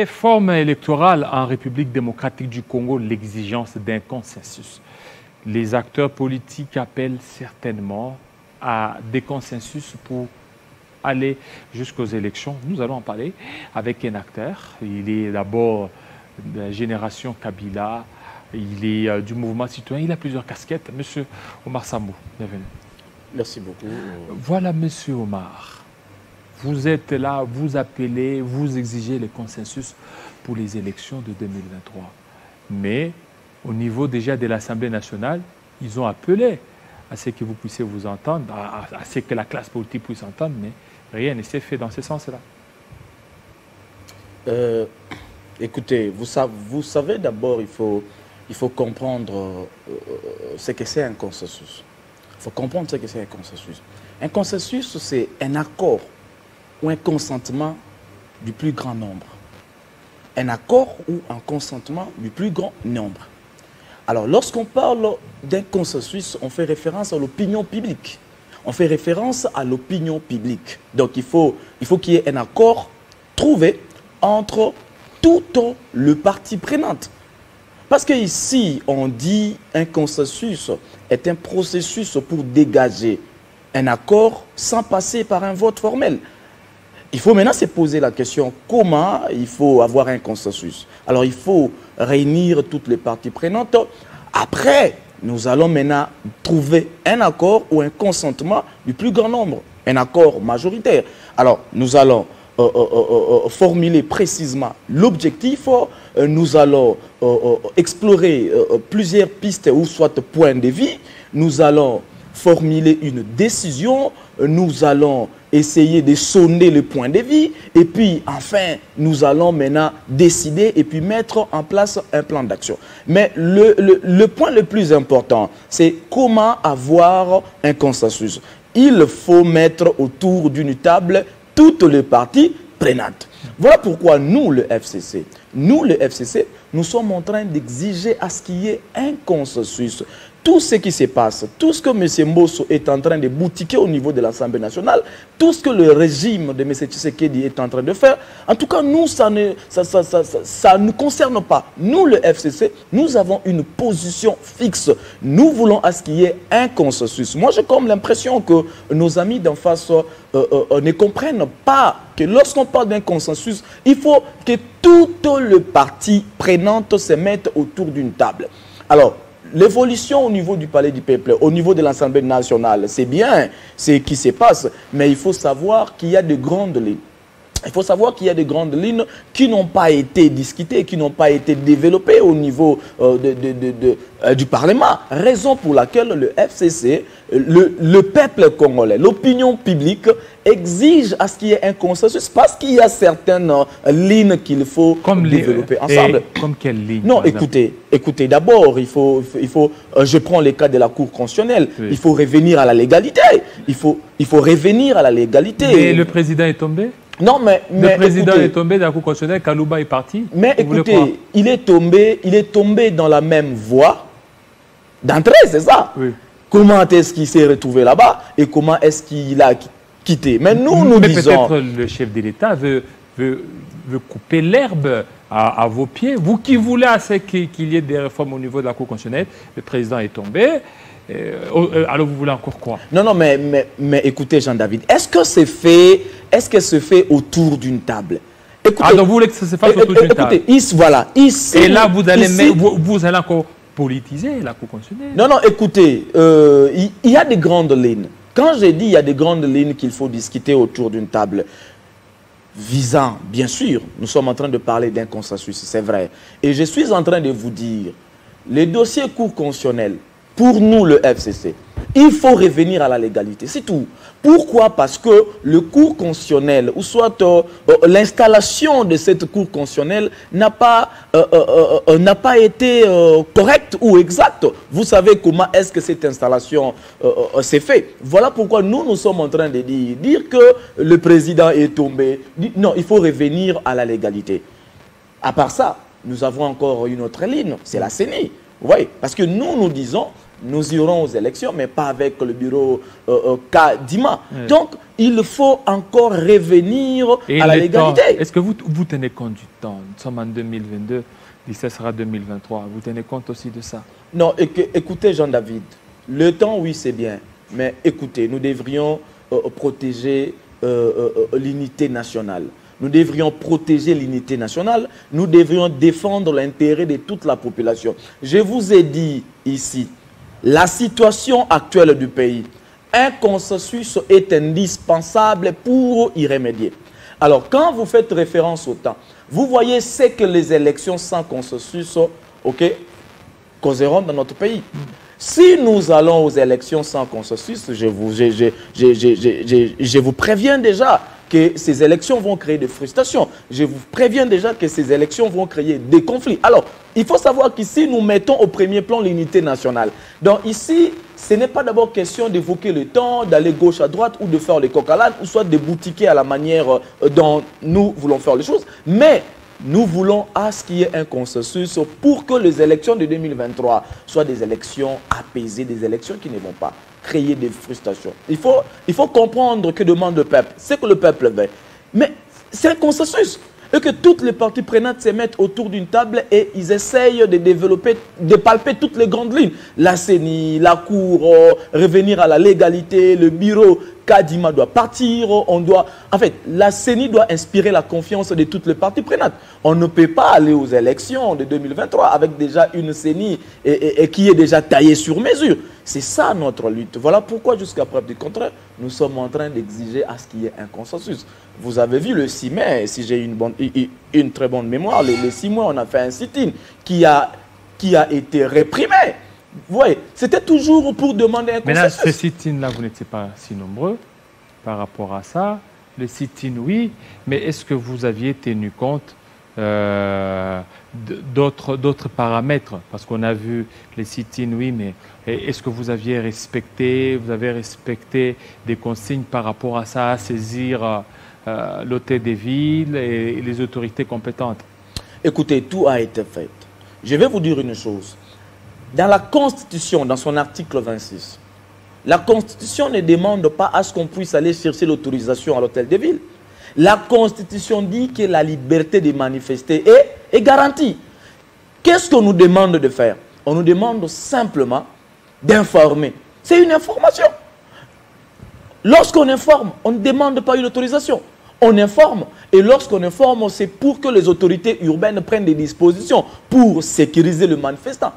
réforme électorale en République démocratique du Congo, l'exigence d'un consensus. Les acteurs politiques appellent certainement à des consensus pour aller jusqu'aux élections. Nous allons en parler avec un acteur. Il est d'abord de la génération Kabila, il est du mouvement citoyen, il a plusieurs casquettes. Monsieur Omar Sambou, bienvenue. Merci beaucoup. Voilà, monsieur Omar. Vous êtes là, vous appelez, vous exigez le consensus pour les élections de 2023. Mais au niveau déjà de l'Assemblée nationale, ils ont appelé à ce que vous puissiez vous entendre, à ce que la classe politique puisse entendre, mais rien ne s'est fait dans ce sens-là. Écoutez, vous savez d'abord, il faut comprendre ce que c'est un consensus. Il faut comprendre ce que c'est un consensus. Un consensus, c'est un accord ou un consentement du plus grand nombre. Un accord ou un consentement du plus grand nombre. Alors, lorsqu'on parle d'un consensus, on fait référence à l'opinion publique. On fait référence à l'opinion publique. Donc, il faut qu'il y ait un accord trouvé entre toutes les parties prenantes. Parce qu'ici, on dit un consensus est un processus pour dégager un accord sans passer par un vote formel. Il faut maintenant se poser la question, comment il faut avoir un consensus? Alors, il faut réunir toutes les parties prenantes. Après, nous allons maintenant trouver un accord ou un consentement du plus grand nombre, un accord majoritaire. Alors, nous allons formuler précisément l'objectif, nous allons explorer plusieurs pistes ou soit points de vue, nous allons formuler une décision, nous allons essayer de sonder le point de vue et puis enfin nous allons maintenant décider et puis mettre en place un plan d'action. Mais le point le plus important, c'est comment avoir un consensus. Il faut mettre autour d'une table toutes les parties prenantes. Voilà pourquoi nous, le FCC, nous sommes en train d'exiger à ce qu'il y ait un consensus. Tout ce qui se passe, tout ce que M. Mbosso est en train de boutiquer au niveau de l'Assemblée nationale, tout ce que le régime de M. Tshisekedi est en train de faire, en tout cas, nous, ça ne nous concerne pas. Nous, le FCC, nous avons une position fixe. Nous voulons à ce qu'il y ait un consensus. Moi, j'ai comme l'impression que nos amis d'en face ne comprennent pas que lorsqu'on parle d'un consensus, il faut que toutes les parties prenantes se mettent autour d'une table. Alors, l'évolution au niveau du Palais du Peuple, au niveau de l'Assemblée nationale, c'est bien ce qui se passe, mais il faut savoir qu'il y a de grandes lignes. Il faut savoir qu'il y a des grandes lignes qui n'ont pas été discutées, qui n'ont pas été développées au niveau du Parlement. Raison pour laquelle le FCC, le peuple congolais, l'opinion publique exige à ce qu'il y ait un consensus parce qu'il y a certaines lignes qu'il faut développer ensemble. Comme quelle ligne? Non, écoutez, d'abord, je prends le cas de la Cour constitutionnelle. Oui. Il faut revenir à la légalité. Il faut revenir à la légalité. Mais le président est tombé? Non, mais le président est tombé de la Cour constitutionnelle, Kalouba est parti. Mais écoutez, il est tombé dans la même voie d'entrée, c'est ça? Oui. Comment est-ce qu'il s'est retrouvé là-bas et comment est-ce qu'il a quitté? Mais nous disons... peut-être le chef de l'État veut couper l'herbe à vos pieds. Vous qui voulez qu'il y ait des réformes au niveau de la Cour constitutionnelle, le président est tombé. Alors vous voulez encore quoi? Non, mais écoutez, Jean-David, est-ce que c'est fait autour d'une table? Écoutez, donc vous voulez que ça se fasse autour d'une table? Ici, et là, vous allez encore politiser la Cour constitutionnelle? Non, écoutez, il y a des grandes lignes. Quand j'ai dit il y a des grandes lignes qu'il faut discuter autour d'une table, visant, bien sûr, nous sommes en train de parler d'un consensus, c'est vrai. Et je suis en train de vous dire, les dossiers Cour constitutionnelle, pour nous, le FCC, il faut revenir à la légalité, c'est tout. Pourquoi? Parce que le cours constitutionnel, ou soit l'installation de cette cour constitutionnelle n'a pas été correcte ou exacte. Vous savez comment est-ce que cette installation s'est faite. Voilà pourquoi nous sommes en train de dire que le président est tombé. Non, il faut revenir à la légalité. À part ça, nous avons encore une autre ligne, c'est la CENI. Oui, parce que nous disons, nous irons aux élections, mais pas avec le bureau Kadima. Oui. Donc, il faut encore revenir à la légalité. Est-ce que vous tenez compte du temps? Nous sommes en 2022, d'ici sera 2023. Vous tenez compte aussi de ça? Non, écoutez Jean-David, le temps, oui, c'est bien. Mais écoutez, nous devrions protéger l'unité nationale. Nous devrions protéger l'unité nationale. Nous devrions défendre l'intérêt de toute la population. Je vous ai dit ici, la situation actuelle du pays, un consensus est indispensable pour y remédier. Alors, quand vous faites référence au temps, vous voyez ce que les élections sans consensus causeront dans notre pays. Si nous allons aux élections sans consensus, je vous préviens déjà que ces élections vont créer des frustrations. Je vous préviens déjà que ces élections vont créer des conflits. Alors, il faut savoir qu'ici, nous mettons au premier plan l'unité nationale. Donc ici, ce n'est pas d'abord question d'évoquer le temps, d'aller gauche à droite ou de faire les coq à l'âne, ou soit de boutiquer à la manière dont nous voulons faire les choses. Mais nous voulons à ce qu'il y ait un consensus pour que les élections de 2023 soient des élections apaisées, des élections qui ne vont pas créer des frustrations. Il faut comprendre que demande le peuple, c'est que le peuple veut. Mais c'est un consensus. Et que toutes les parties prenantes se mettent autour d'une table et ils essayent de développer, de palper toutes les grandes lignes. La CENI, la Cour, revenir à la légalité, le bureau Kadima doit partir. En fait, la CENI doit inspirer la confiance de toutes les parties prenantes. On ne peut pas aller aux élections de 2023 avec déjà une CENI et qui est déjà taillée sur mesure. C'est ça notre lutte. Voilà pourquoi, jusqu'à preuve du contraire, nous sommes en train d'exiger à ce qu'il y ait un consensus. Vous avez vu le 6 mai, si j'ai une très bonne mémoire, le 6 mai, on a fait un sit-in qui a été réprimé. Vous voyez, c'était toujours pour demander un consensus. Maintenant, ce sit-in-là, vous n'étiez pas si nombreux par rapport à ça. Le sit-in, oui, mais est-ce que vous aviez tenu compte d'autres paramètres? Parce qu'on a vu les sit-in, oui, mais est-ce que vous avez respecté des consignes par rapport à ça, à saisir l'hôtel des villes et les autorités compétentes? Écoutez, tout a été fait. Je vais vous dire une chose. Dans la Constitution, dans son article 26, la Constitution ne demande pas à ce qu'on puisse aller chercher l'autorisation à l'hôtel des villes. La Constitution dit que la liberté de manifester est garantie. Qu'est-ce qu'on nous demande de faire? On nous demande simplement d'informer. C'est une information. Lorsqu'on informe, on ne demande pas une autorisation. On informe. Et lorsqu'on informe, c'est pour que les autorités urbaines prennent des dispositions pour sécuriser le manifestant.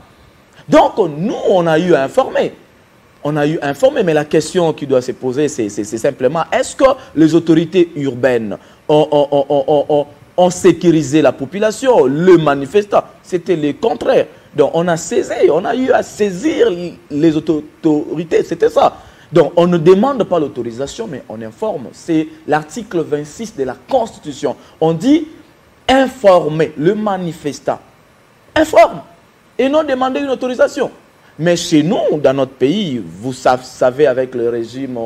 Donc, nous, on a eu à informer. On a eu à informer, mais la question qui doit se poser, c'est simplement, est-ce que les autorités urbaines ont sécurisé la population, le manifestant? C'était le contraire. Donc, on a eu à saisir les autorités, c'était ça. Donc, on ne demande pas l'autorisation, mais on informe. C'est l'article 26 de la Constitution. On dit informer le manifestant. Informe. Et non demander une autorisation. Mais chez nous, dans notre pays, vous savez, avec le régime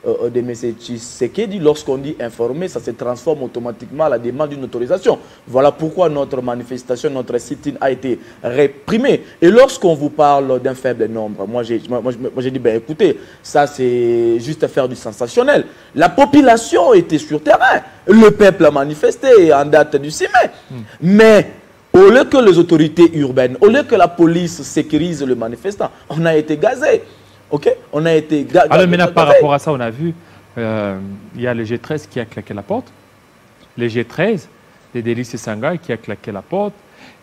de M. Tshisekedi, lorsqu'on dit informer, ça se transforme automatiquement à la demande d'une autorisation. Voilà pourquoi notre manifestation, notre sit-in a été réprimé. Et lorsqu'on vous parle d'un faible nombre, moi j'ai dit, ben écoutez, ça c'est juste faire du sensationnel. La population était sur terrain. Le peuple a manifesté en date du 6 mai. Mais au lieu que les autorités urbaines, au lieu que la police sécurise le manifestant, on a été gazé. Ok? On a été gazé. Alors maintenant, par rapport à ça, on a vu, il y a le G13 qui a claqué la porte. Le G13, les Délices Sangai qui a claqué la porte.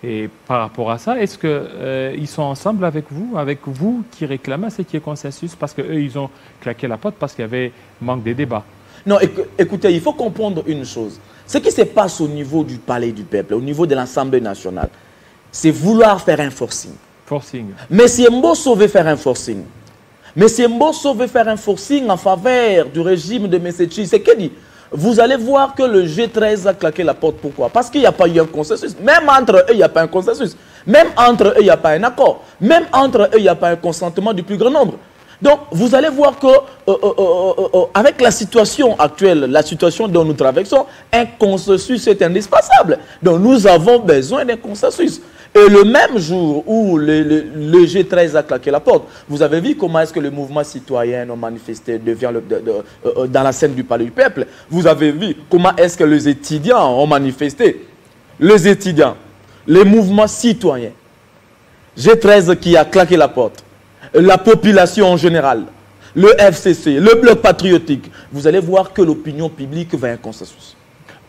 Et par rapport à ça, est-ce qu'ils sont ensemble avec vous qui réclamez ce qui est consensus? Parce qu'eux, ils ont claqué la porte parce qu'il y avait manque de débat. Non, écoutez, il faut comprendre une chose. Ce qui se passe au niveau du palais du peuple, au niveau de l'Assemblée nationale, c'est vouloir faire un forcing. Monsieur Mbosso veut faire un forcing. Monsieur Mbosso veut faire un forcing en faveur du régime de M. Tshisekedi. Vous allez voir que le G13 a claqué la porte. Pourquoi? Parce qu'il n'y a pas eu un consensus. Même entre eux, il n'y a pas un consensus. Même entre eux, il n'y a pas un accord. Même entre eux, il n'y a pas un consentement du plus grand nombre. Donc, vous allez voir que avec la situation actuelle, la situation dont nous traversons, un consensus est indispensable. Donc, nous avons besoin d'un consensus. Et le même jour où le G13 a claqué la porte, vous avez vu comment est-ce que le mouvement citoyen a manifesté dans la scène du Palais du Peuple. Vous avez vu comment est-ce que les étudiants ont manifesté. Les étudiants, les mouvements citoyens, G13 qui a claqué la porte, la population en général, le FCC, le bloc patriotique, vous allez voir que l'opinion publique veut un consensus.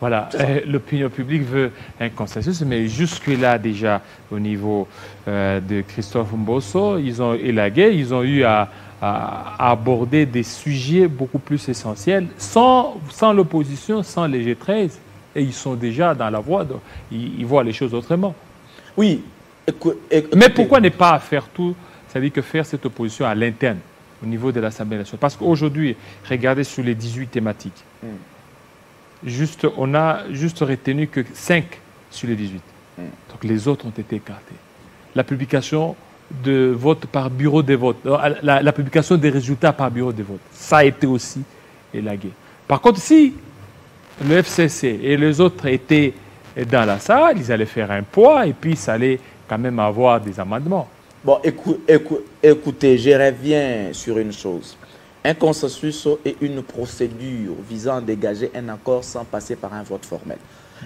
Voilà, l'opinion publique veut un consensus, mais jusque-là déjà, au niveau de Christophe Mbosso, ils ont élagué, ils ont eu à aborder des sujets beaucoup plus essentiels, sans l'opposition, sans les G13, et ils sont déjà dans la voie, ils voient les choses autrement. Oui. Mais pourquoi ne pas faire tout, c'est-à-dire que faire cette opposition à l'interne, au niveau de l'Assemblée nationale? Parce qu'aujourd'hui, regardez sur les 18 thématiques, on a juste retenu que 5 sur les 18. Donc les autres ont été écartés. La publication de vote par bureau de vote, la publication des résultats par bureau de vote, ça a été aussi élagué. Par contre, si le FCC et les autres étaient dans la salle, ils allaient faire un poids et puis ça allait quand même avoir des amendements. Bon, écoutez, je reviens sur une chose. Un consensus est une procédure visant à dégager un accord sans passer par un vote formel.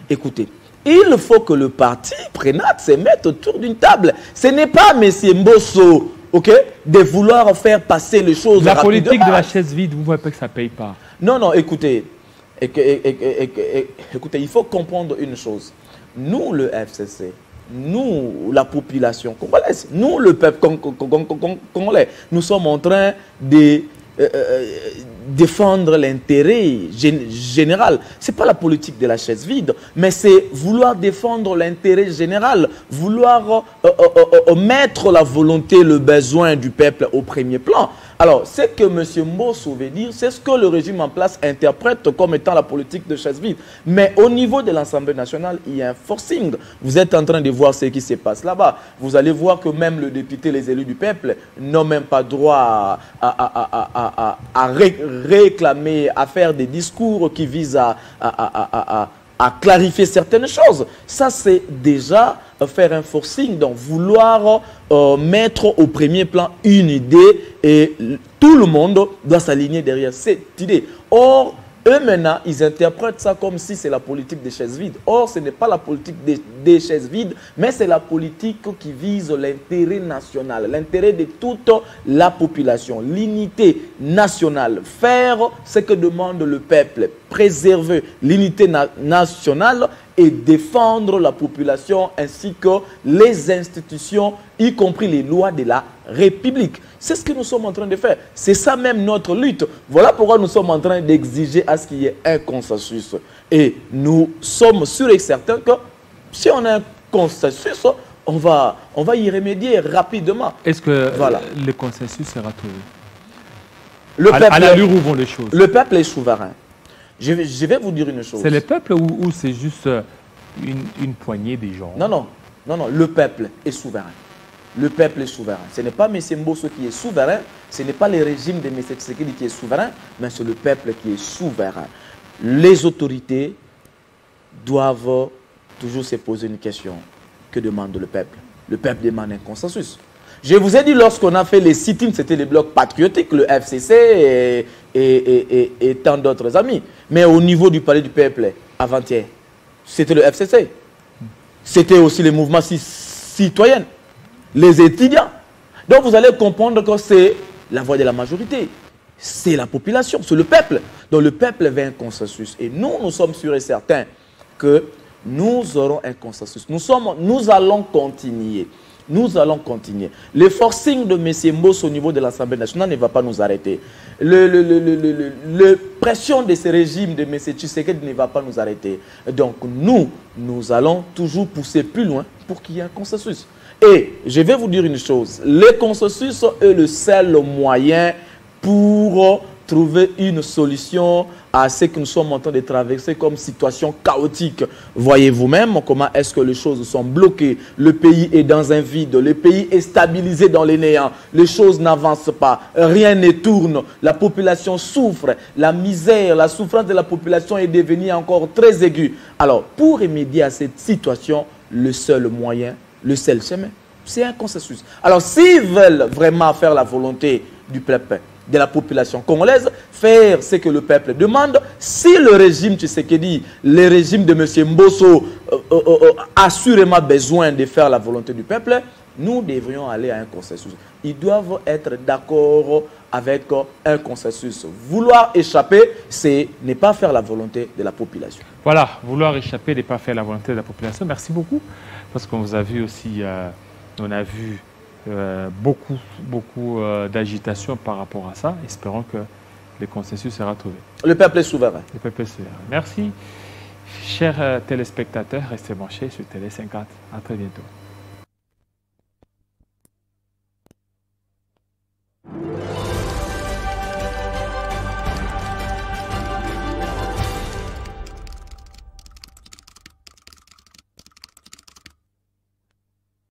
Écoutez, il faut que le parti prenant se mette autour d'une table. Ce n'est pas M. Mbosso, ok, de vouloir faire passer les choses la rapidement. Politique de la chaise vide, vous ne voyez pas que ça ne paye pas. Non, écoutez, écoutez, il faut comprendre une chose. Nous, le FCC, nous, la population congolaise, nous, le peuple congolais, nous sommes en train de défendre l'intérêt général. Ce n'est pas la politique de la chaise vide, mais c'est vouloir défendre l'intérêt général, vouloir mettre la volonté, le besoin du peuple au premier plan. Alors, ce que M. Mbosso veut dire, c'est ce que le régime en place interprète comme étant la politique de chaise vide. Mais au niveau de l'Assemblée nationale, il y a un forcing. Vous êtes en train de voir ce qui se passe là-bas. Vous allez voir que même le député, les élus du peuple, n'ont même pas droit à réclamer, à faire des discours qui visent à clarifier certaines choses. Ça, c'est déjà faire un forcing, donc vouloir mettre au premier plan une idée et tout le monde doit s'aligner derrière cette idée. Or, eux maintenant, ils interprètent ça comme si c'est la politique des chaises vides. Or, ce n'est pas la politique des chaises vides, mais c'est la politique qui vise l'intérêt national, l'intérêt de toute la population, l'unité nationale, faire ce que demande le peuple, préserver l'unité nationale et défendre la population ainsi que les institutions, y compris les lois de la République. C'est ce que nous sommes en train de faire. C'est ça même notre lutte. Voilà pourquoi nous sommes en train d'exiger à ce qu'il y ait un consensus. Et nous sommes sûrs et certains que si on a un consensus, on va y remédier rapidement. Est-ce que le consensus sera trouvé? À l'allure où vont les choses. Le peuple est souverain. Je vais vous dire une chose. C'est le peuple ou c'est juste une poignée des gens? Non, le peuple est souverain. Le peuple est souverain. Ce n'est pas M. Mbosso qui est souverain, ce n'est pas le régime de M. Tshisekedi qui est souverain, mais c'est le peuple qui est souverain. Les autorités doivent toujours se poser une question. Que demande le peuple? Le peuple demande un consensus. Je vous ai dit, lorsqu'on a fait les sit-ins, c'était les blocs patriotiques, le FCC et tant d'autres amis. Mais au niveau du palais du peuple, avant-hier, c'était le FCC. C'était aussi les mouvements citoyens, les étudiants. Donc vous allez comprendre que c'est la voix de la majorité. C'est la population, c'est le peuple. Donc le peuple veut un consensus. Et nous sommes sûrs et certains que nous aurons un consensus. Nous allons continuer. Nous allons continuer. Le forcing de M. Mbosso au niveau de l'Assemblée nationale ne va pas nous arrêter. La pression de ce régime de M. Tshisekedi ne va pas nous arrêter. Donc nous allons toujours pousser plus loin pour qu'il y ait un consensus. Et je vais vous dire une chose. Le consensus est le seul moyen pour trouver une solution à ce que nous sommes en train de traverser comme situation chaotique. Voyez vous-même comment est-ce que les choses sont bloquées. Le pays est dans un vide. Le pays est stabilisé dans les néants. Les choses n'avancent pas. Rien ne tourne. La population souffre. La misère, la souffrance de la population est devenue encore très aiguë. Alors, pour remédier à cette situation, le seul moyen le seul chemin. C'est un consensus. Alors, s'ils veulent vraiment faire la volonté du peuple, de la population congolaise, faire ce que le peuple demande, si le régime Tshisekedi, le régime de M. Mbosso, a assurément besoin de faire la volonté du peuple, nous devrions aller à un consensus. Ils doivent être d'accord avec un consensus. Vouloir échapper, c'est ne pas faire la volonté de la population. Voilà, vouloir échapper, ne pas faire la volonté de la population. Merci beaucoup, parce qu'on vous a vu aussi, on a vu beaucoup d'agitation par rapport à ça. Espérons que le consensus sera trouvé. Le peuple est souverain. Le peuple est souverain. Merci. Chers téléspectateurs, restez branchés sur Télé 50. À très bientôt.